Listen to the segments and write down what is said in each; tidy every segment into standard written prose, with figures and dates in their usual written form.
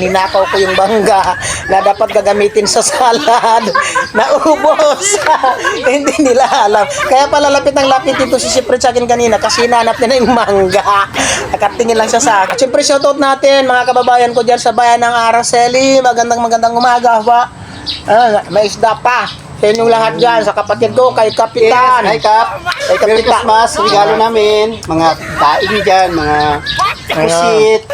Ninakaw ko yung bangga na dapat gagamitin sa salad. Naubos. Hindi nila alam. Kaya pala lapit ng lapit ito si Siyempre sa akin kanina kasi hinanap niya na yung mangga. Nakatingin lang siya sa akin. Siyempre shoutout natin mga kababayan ko dyan sa bayan ng Araceli. Magandang umaga pa. May isda pa. Sa inyong lahat dyan, sa kapatid ko, kay Kapitan. Hi, Kap. Kay Kapitan. Mas, regalo namin. Mga daing dyan, mga pusit.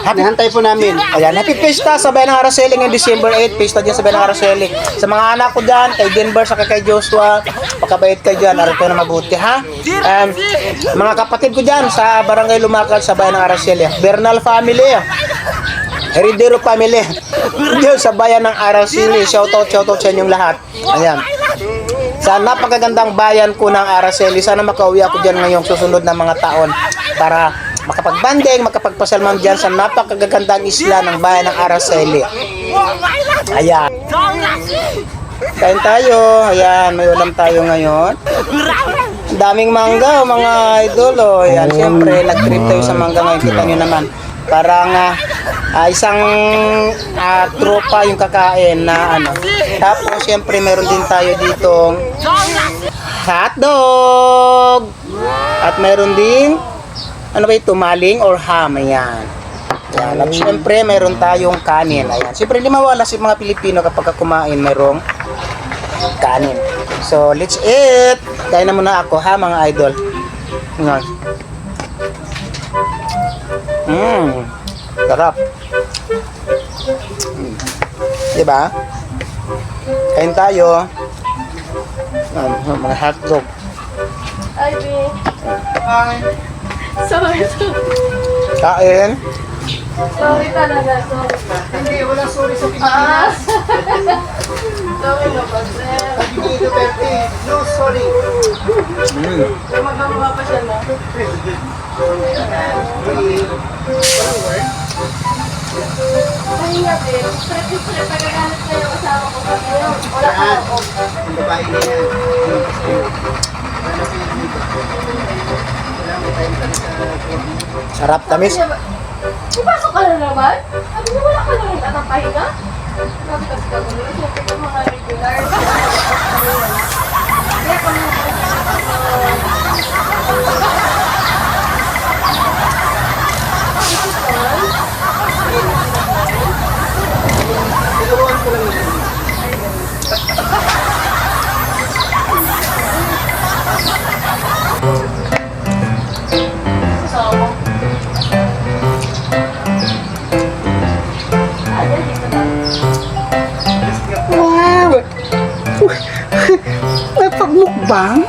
Hinahantay po namin. Ayan, happy pista sa bayan ng Araceli ngayong December 8. Pista dyan sa bayan ng Araceli. Sa mga anak ko dyan, kay Denver, saka kay Joshua, pakabait kayo dyan, arito na mabuti, ha? And mga kapatid ko dyan, sa barangay Lumakal, sa bayan ng Araceli. Bernal family, Heredero family. Diyan sa bayan ng Araceli. Shoutout sa inyong lahat. Ayan. Sa napakagandang bayan ko ng Araceli. Sana makauwi ako dyan ngayong susunod na mga taon para makapagbanding, makapagpasalman dyan sa napakagandang isla ng bayan ng Araceli. Ayan. Kain tayo. Ayan, may ulam tayo ngayon. Daming mangga, mga idol. Ayan, siyempre, nag-trip tayo sa mangga ngayon. Kita nyo naman. Parang isang tropa yung kakain na ano. Tapos siyempre meron din tayo ditong hotdog. At meron din ano ba ito, maling or ham. Ayan. Ayan. At siyempre meron tayong kanin. Ayan. Siyempre hindi mawala si mga Pilipino kapag kumain merong kanin. So let's eat. Kain na muna ako ha mga idol. Ayan. Sarap. Diba? Kain tayo. Mga hotdog. Ay, be. Sorry. Kain. Sorry talaga, sorry. Hindi, wala sorry sa Pilipinas. Sorry na ba, sir? Hindi Duterte. No, sorry. Magagawa pa siya, no? Mahinga, be. Stress, nagagalit kayo kasama ko pa ngayon. Wala ka ako. Ang babae na yan. Sarap, tamis. Ipasok ka na naman? Sabi niyo, wala ka naman at ang pahinga? Sabi kasi ka ko nila, siyempre yung mga regular. Kaya kung Wow! May pagmukbang?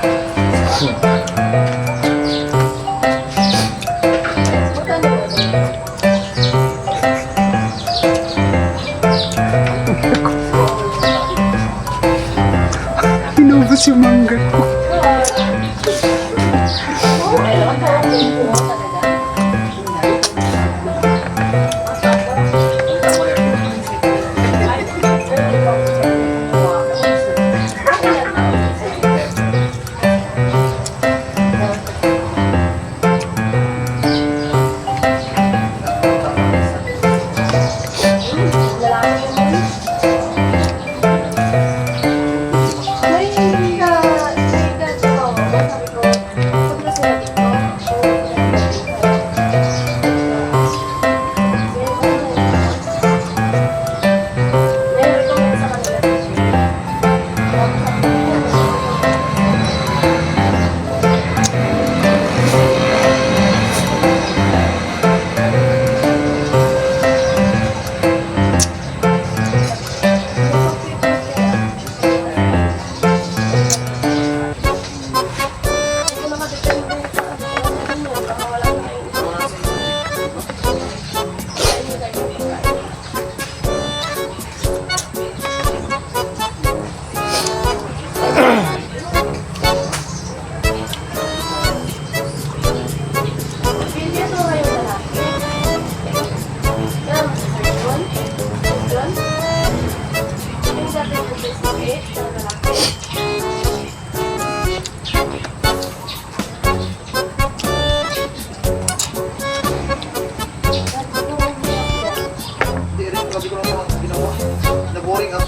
Pinubos yung mangga ko.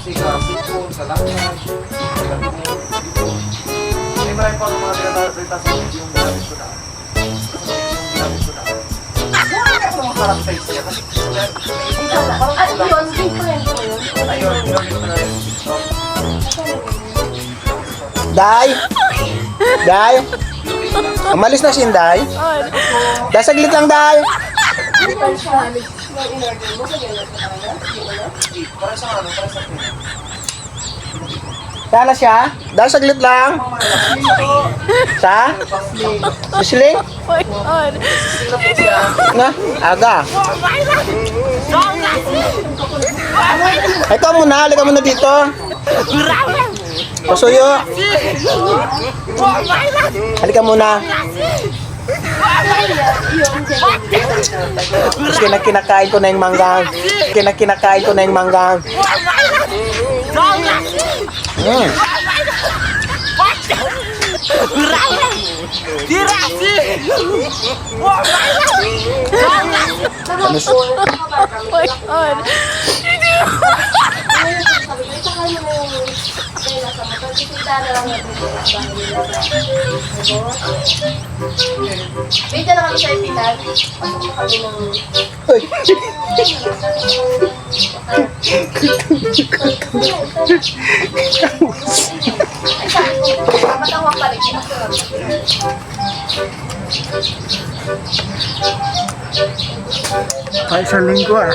kasi sa sipon, sa langyan, sa lamig, dito. May marami pa mga pinag-arita sa yung ginamit ko na. Yung ginamit ko na. Mura ka mga sarap size niya kasi parang At kulang. yun, different ko yun. Ayun, ginamit ko na rin. Day! Day! Umalis na si Day. Day, saglit lang, Day. Different siya. Yung in-order mo, kaya lang sa kanila. Yung ano? Para sa ano, para sa akin. Sana siya? Day, saglit lang. Sa? Sisling? Na? Aga. Ikaw muna, halika muna dito. Pasuyo. Halika muna. Tapos kinakain ko na yung manggang. Kinakain ko na yung manggang. Ano siya? Wait na kami sa ipitan. Pasok na kami ng... Uy. Ay, sabi ko, matawag pa rin. Ay, isang linggo ah.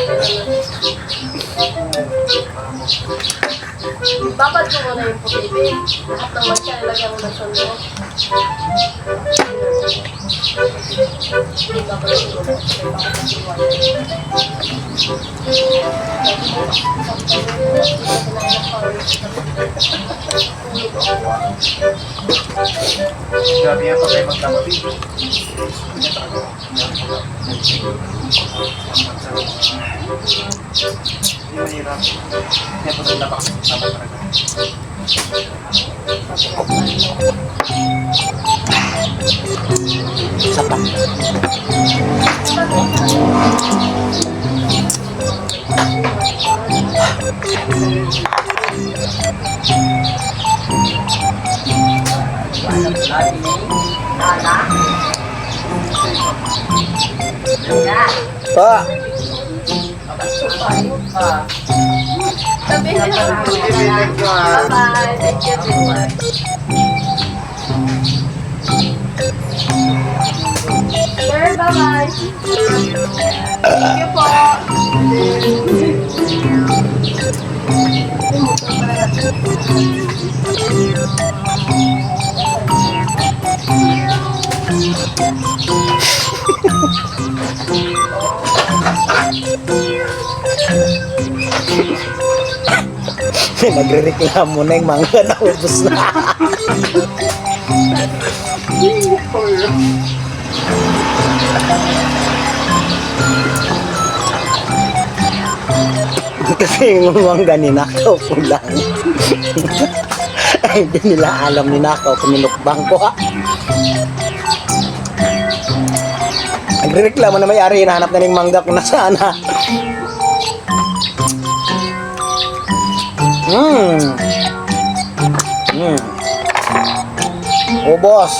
Babad ko muna yung puti. Lahat ng mancha, nilagyan mo ng sondo. Babad ko muna. Grabe yan pag may magkamabi. Hindi mahirap. Kaya po naglapak sa sama talaga. Isa pa. Pa. Sabi niya. Bye-bye. Thank you so much. Sir, bye-bye. Thank you po. Nagre-reklamo na yung mangga na ubos na. Kasi yung mangga ninakaw ko lang. Ay, hindi nila alam ninakaw ko, minukbang ko ha. Nagre-reklamo na may-ari, hinahanap na ng mangga ko na sana. Ubos.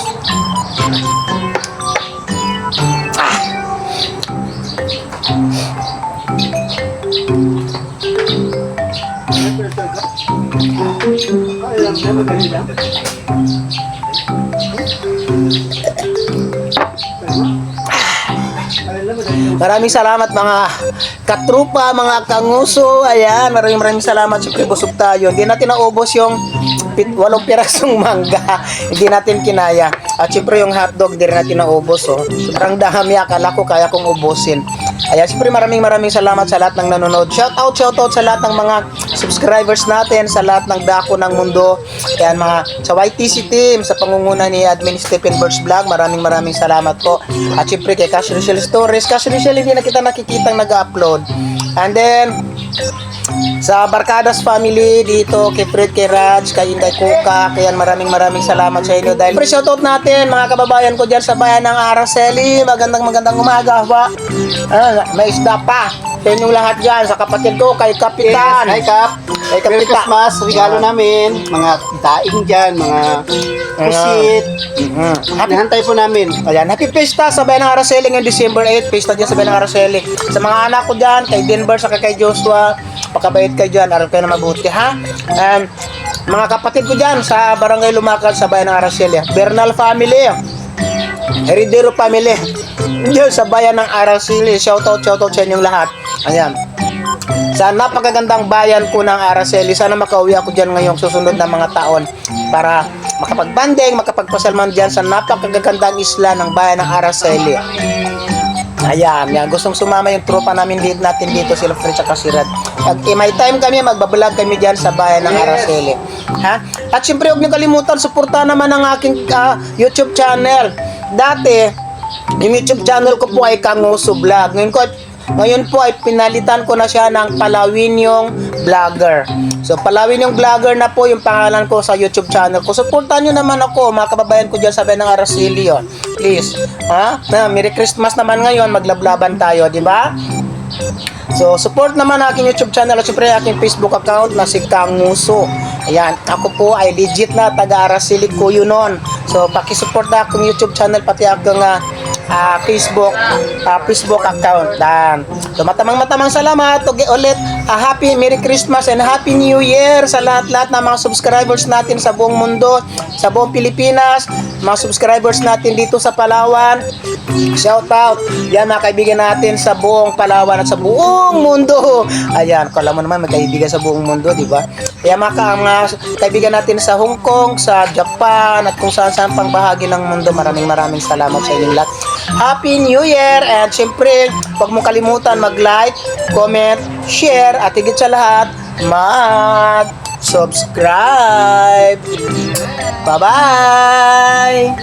Maraming salamat mga katrupa, mga kanguso. Ayan, maraming salamat. Siyempre busog tayo. Hindi natin naubos yung 8 pirasong mangga. Hindi natin kinaya. At siyempre yung hotdog, hindi rin natin naubos. Oh. Sobrang dami. Akala ko kaya kong ubusin. Ayan, siyempre maraming salamat sa lahat ng nanonood. Shoutout sa lahat ng mga subscribers natin, sa lahat ng dako ng mundo. Ayan, sa YTC team, sa pangunguna ni Admin Stephen Birds Vlog, maraming salamat po. At siyempre kay Cash Rochelle Stories. Cash Rochelle, hindi na kita nakikitang nag-upload. And then, sa Barkadas family dito, kay Fred, kay Raj, kay Inday Kuka, kaya maraming salamat sa inyo. Dahil shoutout natin mga kababayan ko dyan sa bayan ng Araceli. Magandang umaga ba? May isda pa. sa inyong lahat dyan, sa kapatid ko, kay Kapitan. Hi, Kap. Kay Merry Kapitan. Christmas. Regalo namin. Mga daing dyan, mga pusit. Hinahantay po namin. Ayan, happy Pista sa Bayan ng Araceli ngayong December 8. Pista dyan sa Bayan ng Araceli. Sa mga anak ko dyan, kay Denver, sa kay Joshua, pakabait kayo dyan, aral kayo na mabuti, ha? And mga kapatid ko dyan sa Barangay Lumakad sa Bayan ng Araceli. Bernal family, Heredero family, dyan sa Bayan ng Araceli. Shoutout sa inyong lahat. Ayan. Sa napakagandang bayan ko ng Araceli, sana makauwi ako dyan ngayong susunod na mga taon para makapagbanding, makapagpasalman dyan sa napakagandang isla ng bayan ng Araceli. Ayan, yan. Gustong sumama yung tropa namin natin dito, sila Fred at si Rad. Pag may time kami, magbablog kami dyan sa bayan ng Araceli. Ha? At syempre, huwag niyo kalimutan, suportahan naman ang aking YouTube channel. Dati, yung YouTube channel ko po ay Kanguso Vlog. Ngayon po ay pinalitan ko na siya ng Palawinyong Vlogger. So Palawinyong Vlogger na po yung pangalan ko sa YouTube channel ko. Suportahan nyo naman ako, mga kababayan ko dyan sa Bayan ng Araceli. Please. Ha? Merry Christmas naman ngayon, maglablaban tayo, di ba? So support naman aking YouTube channel at syempre aking Facebook account na si Kanguso. Ayan, ako po ay legit na taga Araceli ko yun nun. So pakisupport na akong YouTube channel pati akong Facebook account. Dan. So matamang salamat ulit. Happy Merry Christmas and Happy New Year sa lahat-lahat ng mga subscribers natin sa buong mundo, sa buong Pilipinas, mga subscribers natin dito sa Palawan. Shout out. Yan mga kaibigan natin sa buong Palawan at sa buong mundo. Ayan, kala mo naman may kaibigan sa buong mundo, di ba? Kaya mga kaibigan natin sa Hong Kong, sa Japan at kung saan pang bahagi ng mundo, maraming salamat sa inyong lahat. Happy New Year! And syempre, huwag mong kalimutan mag-like, comment, share, at higit sa lahat, mag-subscribe! Bye-bye!